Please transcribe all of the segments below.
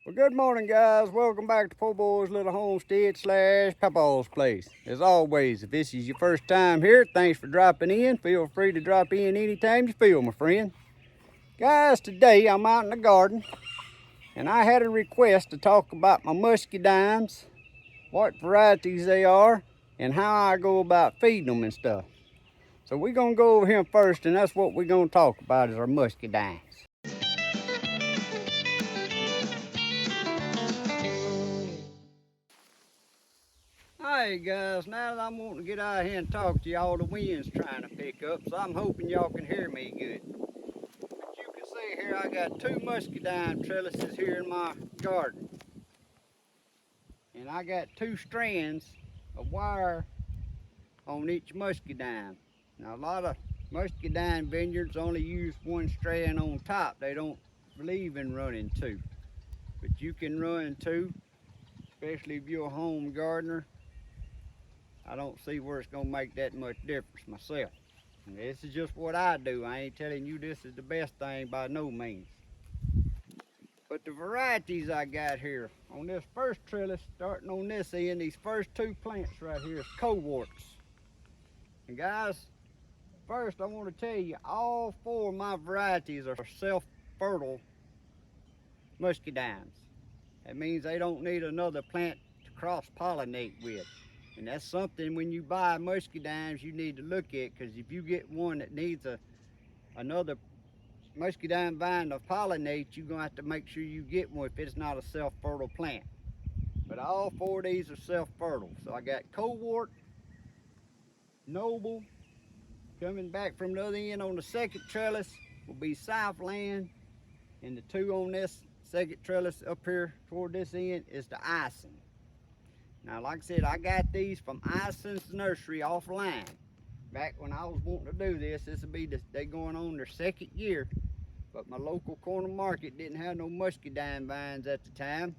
Well, good morning, guys. Welcome back to Poorboys Little Homestead / Papaw's Place. As always, if this is your first time here, thanks for dropping in. Feel free to drop in anytime you feel, my friend. Guys, today I'm out in the garden, and I had a request to talk about my Muscadines, what varieties they are, and how I go about feeding them and stuff. So we're going to go over here first, and that's what we're going to talk about is our Muscadines. Alright guys, now that I'm wanting to get out here and talk to y'all, the wind's trying to pick up, so I'm hoping y'all can hear me good. But you can see here I got two Muscadine trellises here in my garden. And I got two strands of wire on each Muscadine. Now a lot of Muscadine vineyards only use one strand on top. They don't believe in running two. But you can run two, especially if you're a home gardener. I don't see where it's going to make that much difference myself. And this is just what I do. I ain't telling you this is the best thing by no means. But the varieties I got here on this first trellis, starting on this end, these first two plants right here is coworts. And guys, first I want to tell you all four of my varieties are self-fertile Muscadines. That means they don't need another plant to cross-pollinate with. And that's something when you buy Muscadines you need to look at, because if you get one that needs another Muscadine vine to pollinate, you're going to have to make sure you get one if it's not a self-fertile plant. But all four of these are self-fertile. So I got Cowart, Noble, coming back from the other end on the second trellis will be Southland, and the two on this second trellis up here toward this end is the Ison. Now, like I said, I got these from Ison's nursery offline. Back when I was wanting to do this will be they going on their second year. But my local corner market didn't have no Muscadine vines at the time.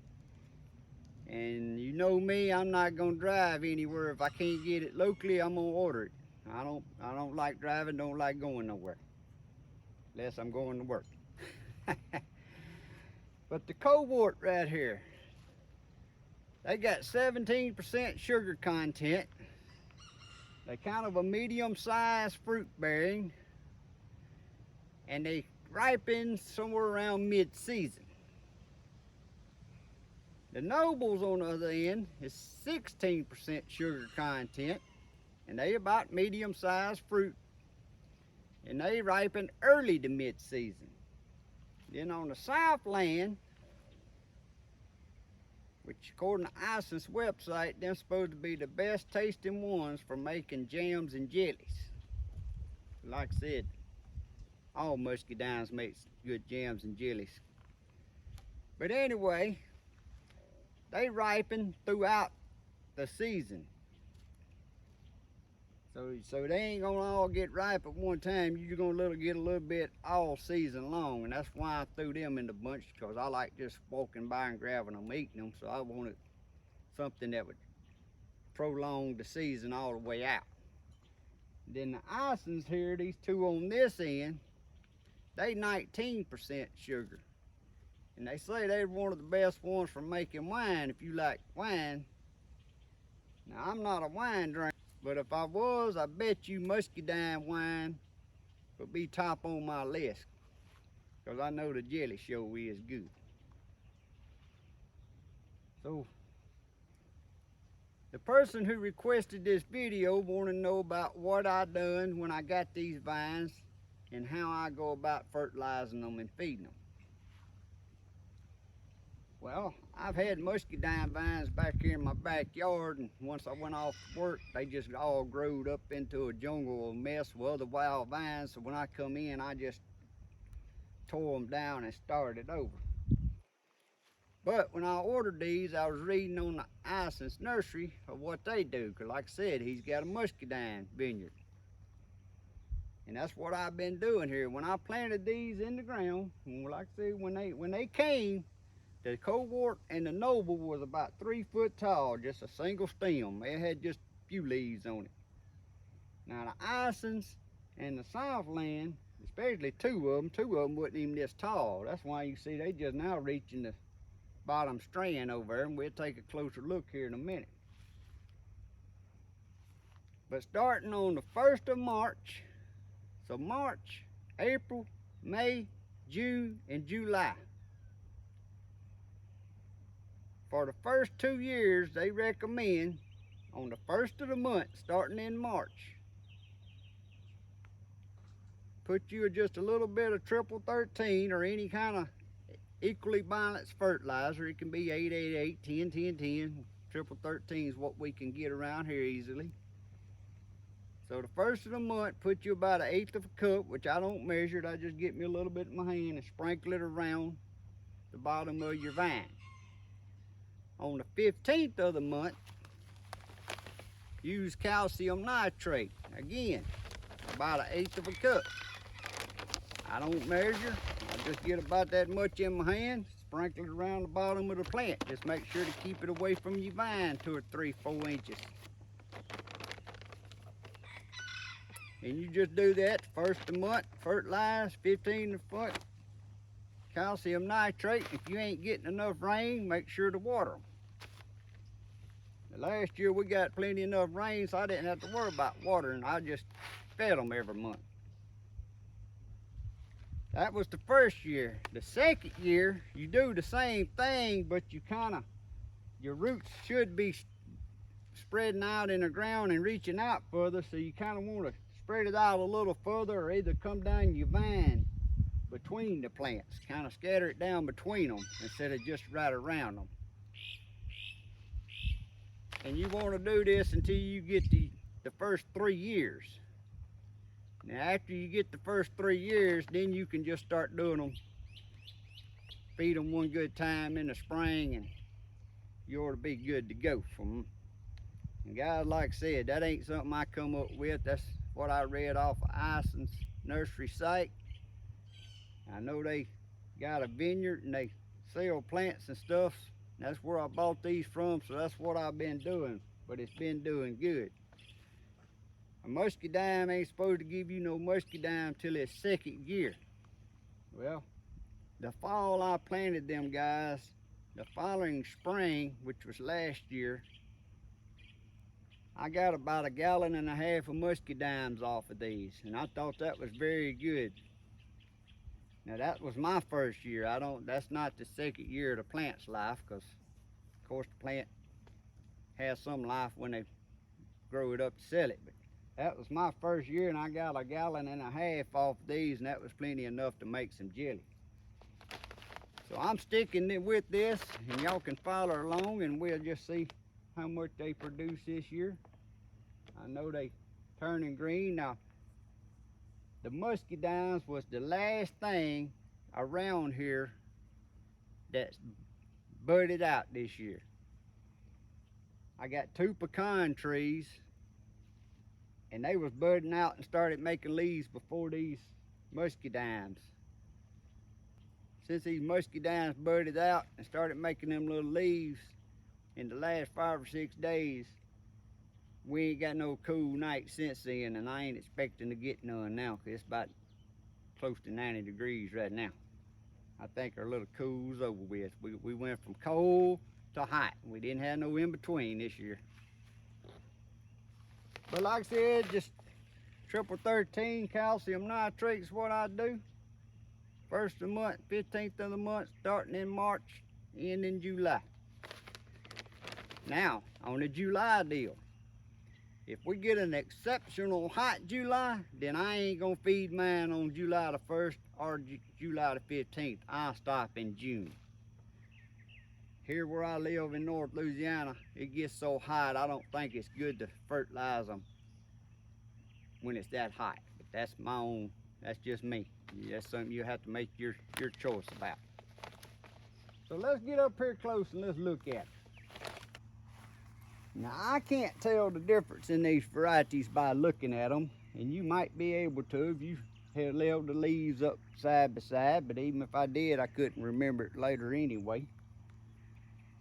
And you know me, I'm not gonna drive anywhere. If I can't get it locally, I'm gonna order it. I don't like driving, don't like going nowhere. Unless I'm going to work. But the Cowart right here, they got 17% sugar content. They're kind of a medium-sized fruit bearing, and they ripen somewhere around mid-season. The Nobles on the other end is 16% sugar content, and they about medium-sized fruit, and they ripen early to mid-season. Then on the Southland, which according to Ison's website, they're supposed to be the best tasting ones for making jams and jellies. Like I said, all Muscadines make good jams and jellies. But anyway, they ripen throughout the season. So they ain't gonna all get ripe at one time. You're gonna get a little bit all season long, and that's why I threw them in the bunch, because I like just walking by and grabbing them, eating them. So I wanted something that would prolong the season all the way out. Then the Isons here, these two on this end, they 19% sugar, and they say they're one of the best ones for making wine if you like wine. Now I'm not a wine drinker, but if I was, I bet you Muscadine wine would be top on my list, because I know the jelly show is good. So the person who requested this video wanted to know about what I done when I got these vines and how I go about fertilizing them and feeding them. Well, I've had Muscadine vines back here in my backyard, and once I went off to work, they just all growed up into a jungle of mess with other wild vines. So when I come in, I just tore them down and started over. But when I ordered these, I was reading on the Ison's nursery of what they do, because like I said, he's got a Muscadine vineyard. And that's what I've been doing here. When I planted these in the ground, and like I said, when they came, the Cowart and the Noble was about 3 foot tall, just a single stem. It had just a few leaves on it. Now the Isons and the Southland, especially two of them wasn't even this tall. That's why you see they just now reaching the bottom strand over there, and we'll take a closer look here in a minute. But starting on the 1st of March, so March, April, May, June, and July. For the first 2 years, they recommend on the 1st of the month, starting in March, put you just a little bit of triple 13 or any kind of equally balanced fertilizer. It can be 888, 10, 10, 10. Triple 13 is what we can get around here easily. So the 1st of the month, put you about 1/8 of a cup, which I don't measure it. I just get me a little bit in my hand and sprinkle it around the bottom of your vine. On the 15th of the month, use calcium nitrate. Again, about 1/8 of a cup. I don't measure. I just get about that much in my hand, sprinkle it around the bottom of the plant. Just make sure to keep it away from your vine 2 or 3, 4 inches. And you just do that 1st of the month, fertilize, 15 of the month, calcium nitrate. If you ain't getting enough rain, make sure to water them. Last year we got plenty enough rain, so I didn't have to worry about watering. I just fed them every month. That was the 1st year. The 2nd year, you do the same thing, but you your roots should be spreading out in the ground and reaching out further, so you kind of want to spread it out a little further, or either come down your vine between the plants, kind of scatter it down between them instead of just right around them. And you want to do this until you get the first 3 years. Now after you get the first 3 years, then you can just start doing them. Feed them one good time in the spring, and you ought to be good to go from them. And guys, like I said, that ain't something I come up with. That's what I read off of Ison's nursery site. I know they got a vineyard and they sell plants and stuff. That's where I bought these from, so that's what I've been doing. But it's been doing good. A muscadine ain't supposed to give you no muscadine till its 2nd year. Well, the fall I planted them guys, the following spring, which was last year, I got about 1.5 gallons of muscadines off of these, and I thought that was very good. Now that was my 1st year. That's not the 2nd year of the plant's life, because of course the plant has some life when they grow it up to sell it. But that was my 1st year, and I got 1.5 gallons off of these, and that was plenty enough to make some jelly. So I'm sticking with this, and y'all can follow along, and we'll just see how much they produce this year. I know they turning green. Now, the muscadines was the last thing around here that's budded out this year. I got 2 pecan trees, and they was budding out and started making leaves before these muscadines. Since these muscadines budded out and started making them little leaves in the last 5 or 6 days, we ain't got no cool night since then, and I ain't expecting to get none now, because it's about close to 90 degrees right now. I think our little cool's over with. We went from cold to hot. We didn't have no in between this year. But like I said, just triple 13 calcium nitrate is what I do. 1st of the month, 15th of the month, starting in March, ending in July. Now, on the July deal, if we get an exceptional hot July, then I ain't gonna feed mine on July the 1st or July the 15th. I'll stop in June. Here where I live in North Louisiana, it gets so hot, I don't think it's good to fertilize them when it's that hot. But that's my own, that's just me. That's something you have to make your choice about. So let's get up here close and let's look at it. Now I can't tell the difference in these varieties by looking at them, and you might be able to if you had held the leaves up side by side, but even if I did, I couldn't remember it later anyway.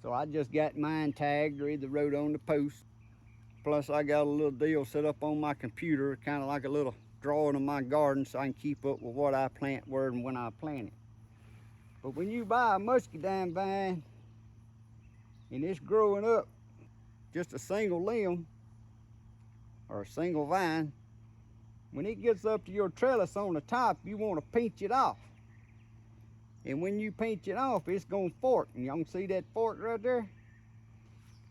So I just got mine tagged or either wrote on the post. Plus I got a little deal set up on my computer, kind of like a little drawing of my garden, so I can keep up with what I plant where and when I plant it. But when you buy a muscadine vine, and it's growing up just a single limb or a single vine, when it gets up to your trellis on the top, you want to pinch it off. And when you pinch it off, it's going to fork. And y'all can see that fork right there?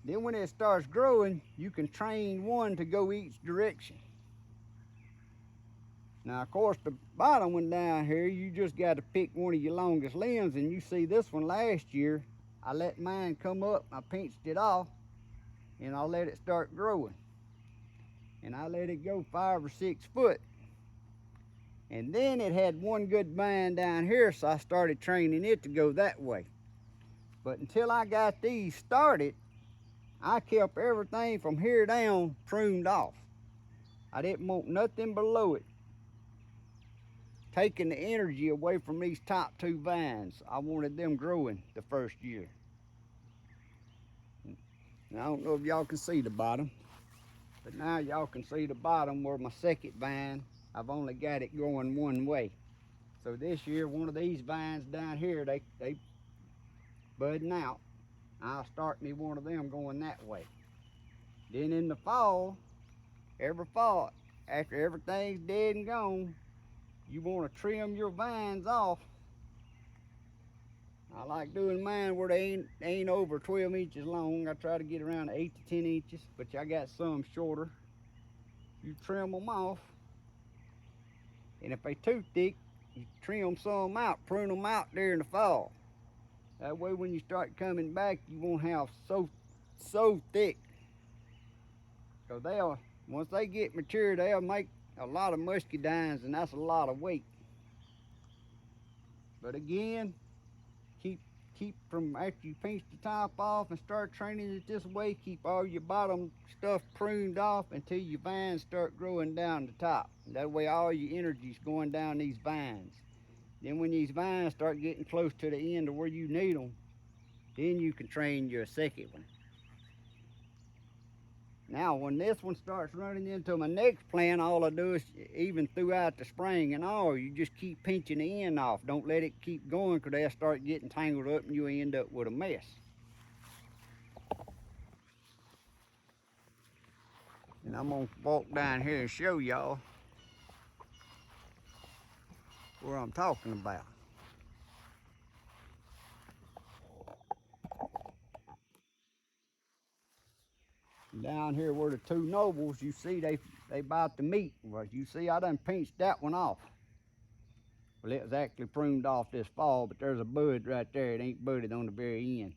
Then when it starts growing, you can train one to go each direction. Now, of course, the bottom one down here, you just got to pick one of your longest limbs. And you see this one last year, I let mine come up, I pinched it off, and I let it start growing. And I let it go 5 or 6 foot. And then it had one good vine down here, so I started training it to go that way. But until I got these started, I kept everything from here down pruned off. I didn't want nothing below it, taking the energy away from these top 2 vines. I wanted them growing the first year. Now, I don't know if y'all can see the bottom, but now y'all can see the bottom where my second vine, I've only got it going one way. So this year, one of these vines down here, they budding out. I'll start me one of them going that way. Then in the fall, every fall, after everything's dead and gone, you want to trim your vines off. I like doing mine where they ain't over 12 inches long. I try to get around 8 to 10 inches, but I got some shorter. You trim them off, and if they too thick, you trim some out, prune them out there in the fall. That way when you start coming back, you won't have so thick. Because once they get mature, they'll make a lot of muscadines, and that's a lot of weight. But again, keep from after you pinch the top off and start training it this way, keep all your bottom stuff pruned off until your vines start growing down the top. That way all your energy's going down these vines. Then when these vines start getting close to the end of where you need them, then you can train your second one. Now, when this one starts running into my next plant, all I do is, even throughout the spring and all, you just keep pinching the end off. Don't let it keep going, because they'll start getting tangled up and you end up with a mess. And I'm gonna walk down here and show y'all where I'm talking about. Down here where the 2 nobles, you see they about to meet. Well, you see I done pinched that one off. Well, it was actually pruned off this fall, but there's a bud right there. It ain't budded on the very end.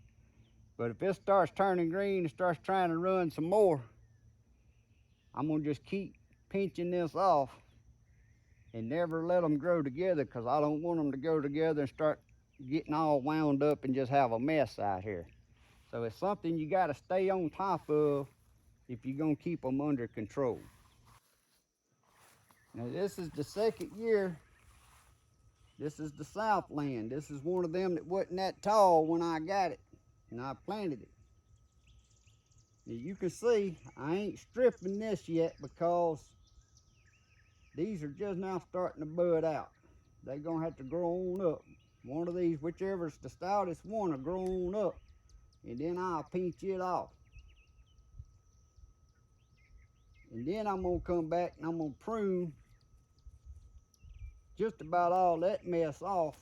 But if it starts turning green and starts trying to run some more, I'm gonna just keep pinching this off and never let them grow together, because I don't want them to go together and start getting all wound up and just have a mess out here. So it's something you gotta stay on top of if you're gonna keep them under control. Now this is the second year. This is the Southland. This is one of them that wasn't that tall when I got it and I planted it. Now you can see I ain't stripping this yet, because these are just now starting to bud out. They're gonna have to grow on up. One of these, whichever's the stoutest one, will grow on up, and then I'll pinch it off. And then I'm gonna come back and I'm gonna prune just about all that mess off,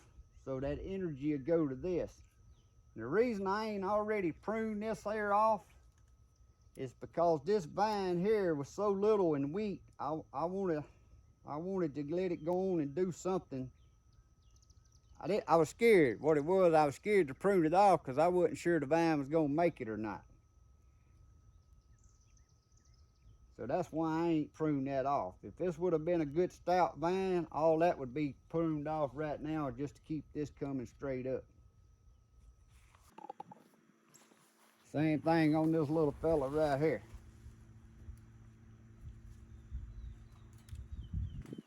so that energy will go to this. And the reason I ain't already pruned this hair off is because this vine here was so little and weak. I wanted to let it go on and do something. I was scared. What it was, I was scared to prune it off, because I wasn't sure the vine was gonna make it or not. So that's why I ain't pruned that off. If this would have been a good stout vine, all that would be pruned off right now, just to keep this coming straight up. Same thing on this little fella right here.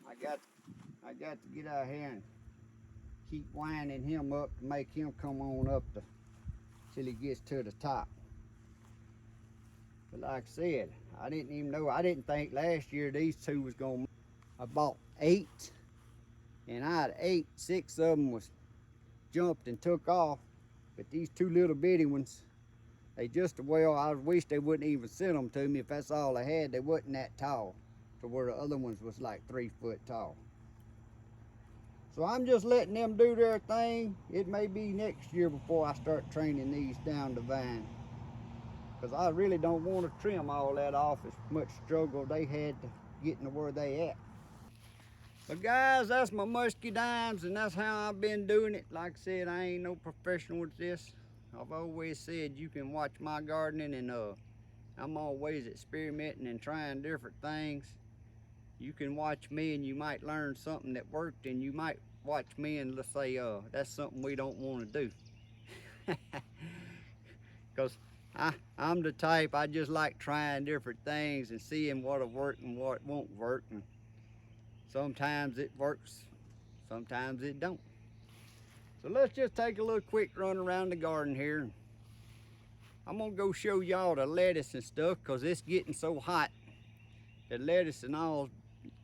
I got to get out here and keep winding him up to make him come on up till he gets to the top. But like I said, I didn't think last year these 2 was gonna. I bought 8, and I had 8, 6 of them was jumped and took off, but these 2 little bitty ones, They just, well, I wish they wouldn't even send them to me. If that's all they had, they wasn't that tall, to where the other ones was like 3 foot tall. So I'm just letting them do their thing. It may be next year before I start training these down to vine, because I really don't want to trim all that off. As much struggle they had to getting to where they at. But guys, that's my Muscadines, and that's how I've been doing it. Like I said, I ain't no professional with this. I've always said you can watch my gardening, and I'm always experimenting and trying different things. You can watch me and you might learn something that worked, and you might watch me and let's say that's something we don't want to do. Because I'm the type, I just like trying different things and seeing what'll work and what won't work. And sometimes it works, sometimes it don't. So let's just take a little quick run around the garden here. I'm gonna go show y'all the lettuce and stuff, because it's getting so hot. The lettuce and all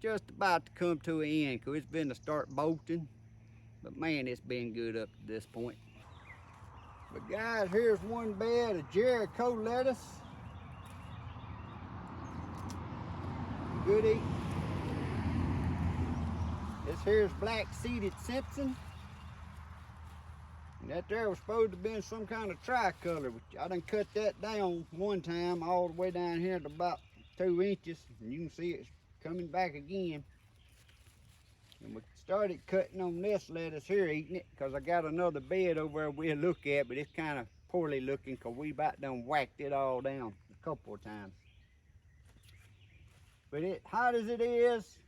just about to come to an end, because it's been to start bolting. But man, it's been good up to this point. But guys, here's one bed of Jericho lettuce. Good eating. This here's black seeded Simpson. And that there was supposed to have been some kind of tricolor, which I done cut that down one time all the way down here to about 2 inches. And you can see it's coming back again. And we started cutting on this lettuce here, eating it, because I got another bed over there we'll look at, but it's kind of poorly looking because we about done whacked it all down a couple of times. But it hot as it is,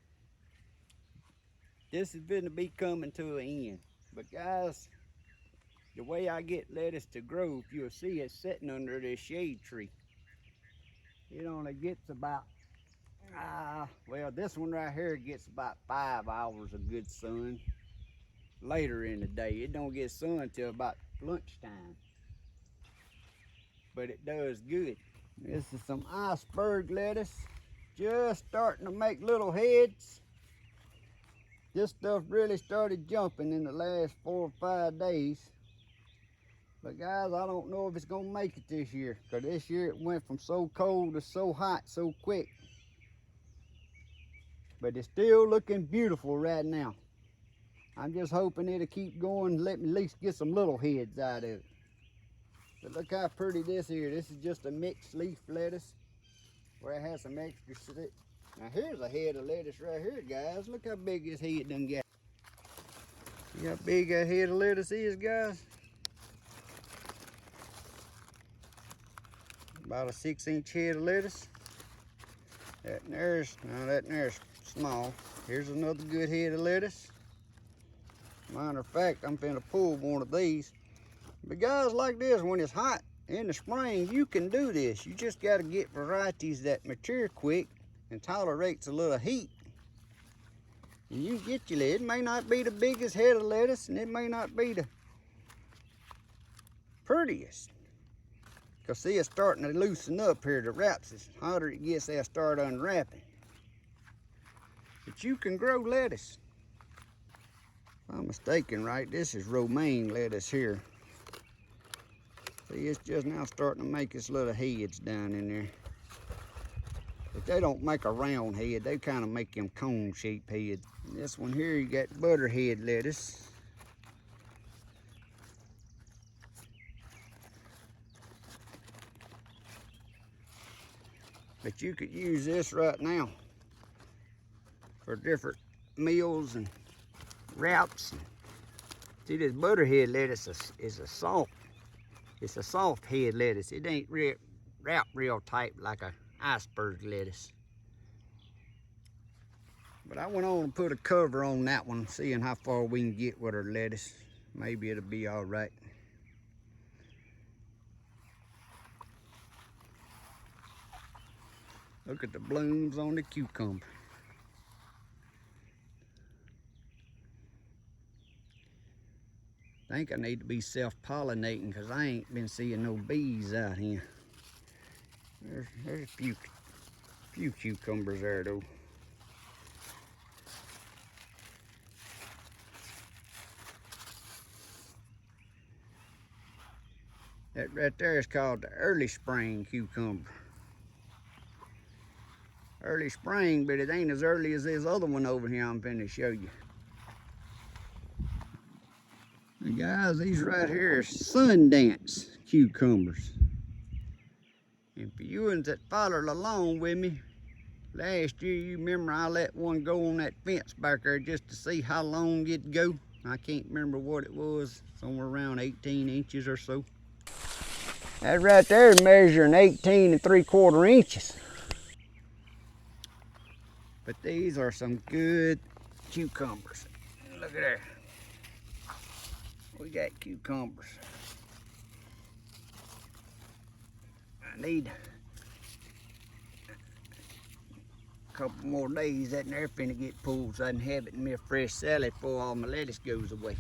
this is going to be coming to an end. But guys, the way I get lettuce to grow, if you'll see it sitting under this shade tree, it only gets about, well, this one right here gets about 5 hours of good sun later in the day. It don't get sun till about lunchtime, but it does good. This is some iceberg lettuce, just starting to make little heads. This stuff really started jumping in the last 4 or 5 days. But guys, I don't know if it's gonna make it this year, because this year it went from so cold to so hot so quick. But it's still looking beautiful right now. I'm just hoping it'll keep going and let me at least get some little heads out of it. But look how pretty this here. This is just a mixed leaf lettuce where it has some extra stick. Now here's a head of lettuce right here, guys. Look how big this head done got. See how big that head of lettuce is, guys? About a 6-inch head of lettuce. That there's small. Here's another good head of lettuce. Matter of fact, I'm finna pull one of these. But guys, like this, when it's hot in the spring, you can do this. You just gotta get varieties that mature quick and tolerates a little heat. And you get your lettuce. It may not be the biggest head of lettuce, and it may not be the prettiest. Because see, it's starting to loosen up here. The wraps, as hotter it gets, they'll start unwrapping. But you can grow lettuce. If I'm mistaken, right, this is romaine lettuce here. See, it's just now starting to make its little heads down in there. But they don't make a round head, they kind of make them cone-shaped heads. And this one here, you got butterhead lettuce. But you could use this right now for different meals and wraps. See, this butterhead lettuce is a soft. It's a soft head lettuce. It ain't wrapped real tight like a iceberg lettuce. But I went on and put a cover on that one, seeing how far we can get with our lettuce. Maybe it'll be all right. Look at the blooms on the cucumber. I think I need to be self-pollinating, because I ain't been seeing no bees out here. There's a few cucumbers there though. That right there is called the early spring cucumber. Early spring, but it ain't as early as this other one over here I'm finna show you. And guys, these right here are Sundance cucumbers. And for you ones that followed along with me, last year you remember I let one go on that fence back there just to see how long it'd go. I can't remember what it was, somewhere around 18 inches or so. That right there is measuring 18 3/4 inches. But these are some good cucumbers. Look at there. We got cucumbers. I need a couple more days that they're finna get pulled so I can have it in me a fresh salad before all my lettuce goes away.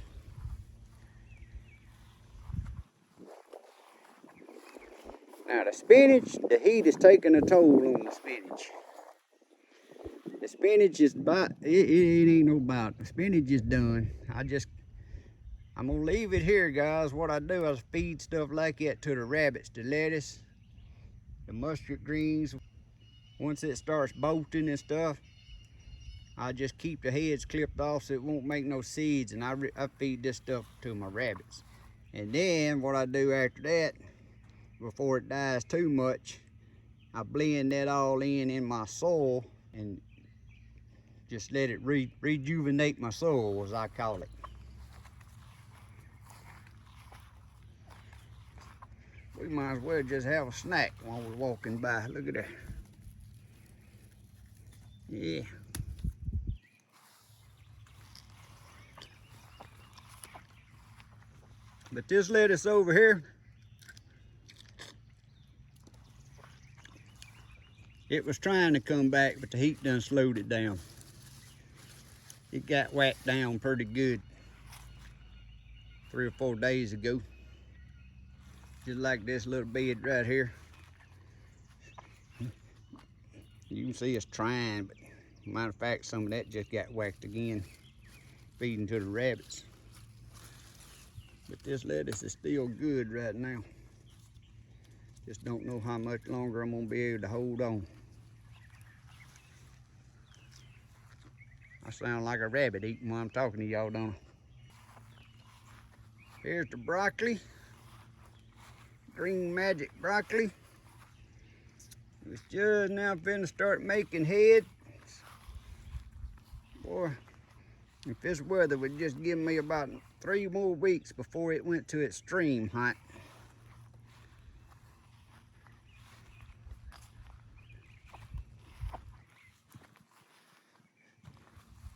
Now the spinach, the heat is taking a toll on the spinach. The spinach is about, it ain't no about. The spinach is done. I'm gonna leave it here, guys. What I do is feed stuff like that to the rabbits, the lettuce, the mustard greens. Once it starts bolting and stuff, I just keep the heads clipped off so it won't make no seeds, and I feed this stuff to my rabbits. And then what I do after that, before it dies too much, I blend that all in my soil and just let it rejuvenate my soil, as I call it. We might as well just have a snack while we're walking by. Look at that. Yeah. But this lettuce over here, it was trying to come back, but the heat done slowed it down. It got whacked down pretty good 3 or 4 days ago. Just like this little bed right here. You can see it's trying, but matter of fact, some of that just got whacked again, feeding to the rabbits. But this lettuce is still good right now. Just don't know how much longer I'm gonna be able to hold on. I sound like a rabbit eating while I'm talking to y'all, don't I? Here's the broccoli. Green magic broccoli. It's just now finna start making heads. Boy, if this weather would just give me about 3 more weeks before it went to extreme hot.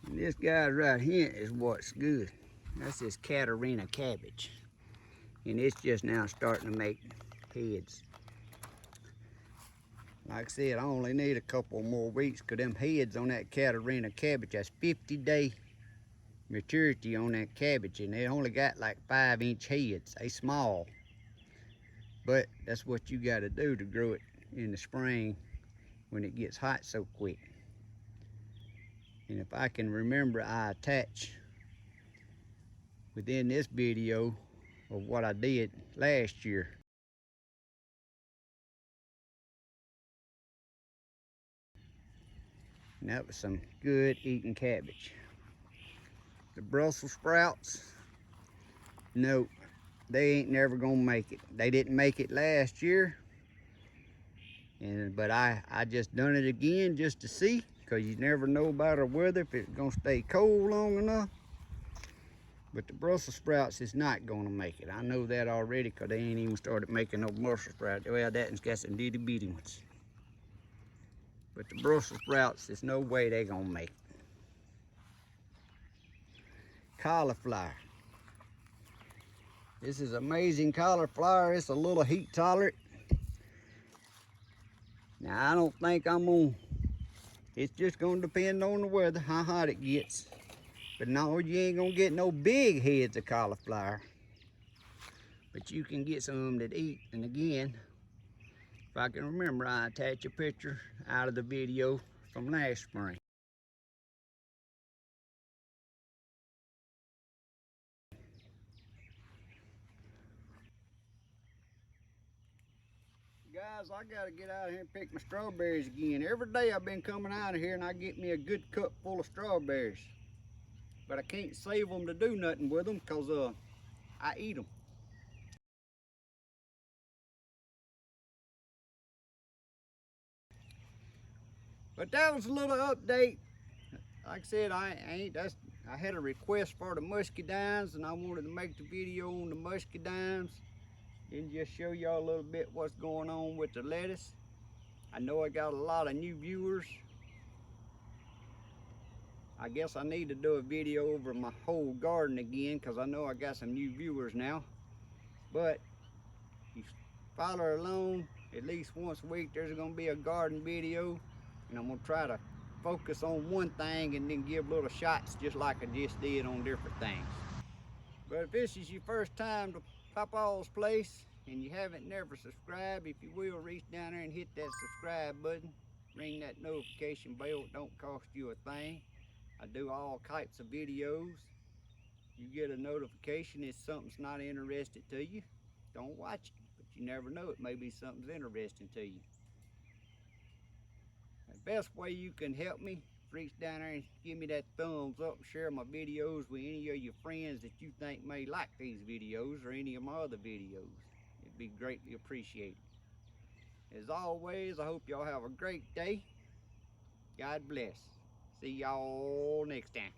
And this guy right here is what's good. That's this Catarina cabbage. And it's just now starting to make heads. Like I said, I only need a couple more weeks because them heads on that Catarina cabbage, that's 50-day maturity on that cabbage, and they only got like 5-inch heads. They small, but that's what you got to do to grow it in the spring when it gets hot so quick. And if I can remember, I attach within this video of what I did last year. And that was some good eating cabbage. The Brussels sprouts, no, they ain't never gonna make it. They didn't make it last year. But I just done it again just to see, because you never know about the weather, if it's gonna stay cold long enough. But the Brussels sprouts is not gonna make it. I know that already, because they ain't even started making no Brussels sprouts. Well, that one's got some itty bitty ones. But the Brussels sprouts, there's no way they're gonna make it. Cauliflower. This is amazing cauliflower. It's a little heat tolerant. Now, I don't think it's just gonna depend on the weather, how hot it gets. But no, you ain't gonna get no big heads of cauliflower. But you can get some that eat. And again, if I can remember, I attach a picture out of the video from last spring. Guys, I gotta get out here and pick my strawberries again. Every day I've been coming out of here and I get me a good cup full of strawberries. But I can't save them to do nothing with them because I eat them. But that was a little update. Like I said, I had a request for the Muscadines and I wanted to make the video on the Muscadines and just show y'all a little bit what's going on with the lettuce. I know I got a lot of new viewers. I guess I need to do a video over my whole garden again because I know I got some new viewers now. But you follow along, at least once a week there's going to be a garden video, and I'm going to try to focus on one thing and then give little shots just like I just did on different things. But if this is your first time to Papaw's place and you haven't never subscribed, if you will, reach down there and hit that subscribe button, ring that notification bell. It don't cost you a thing. I do all types of videos. You get a notification if something's not interesting to you, don't watch it. But you never know, it may be something's interesting to you. The best way you can help me, reach down there and give me that thumbs up, share my videos with any of your friends that you think may like these videos or any of my other videos. It'd be greatly appreciated. As always, I hope y'all have a great day. God bless. See y'all next time.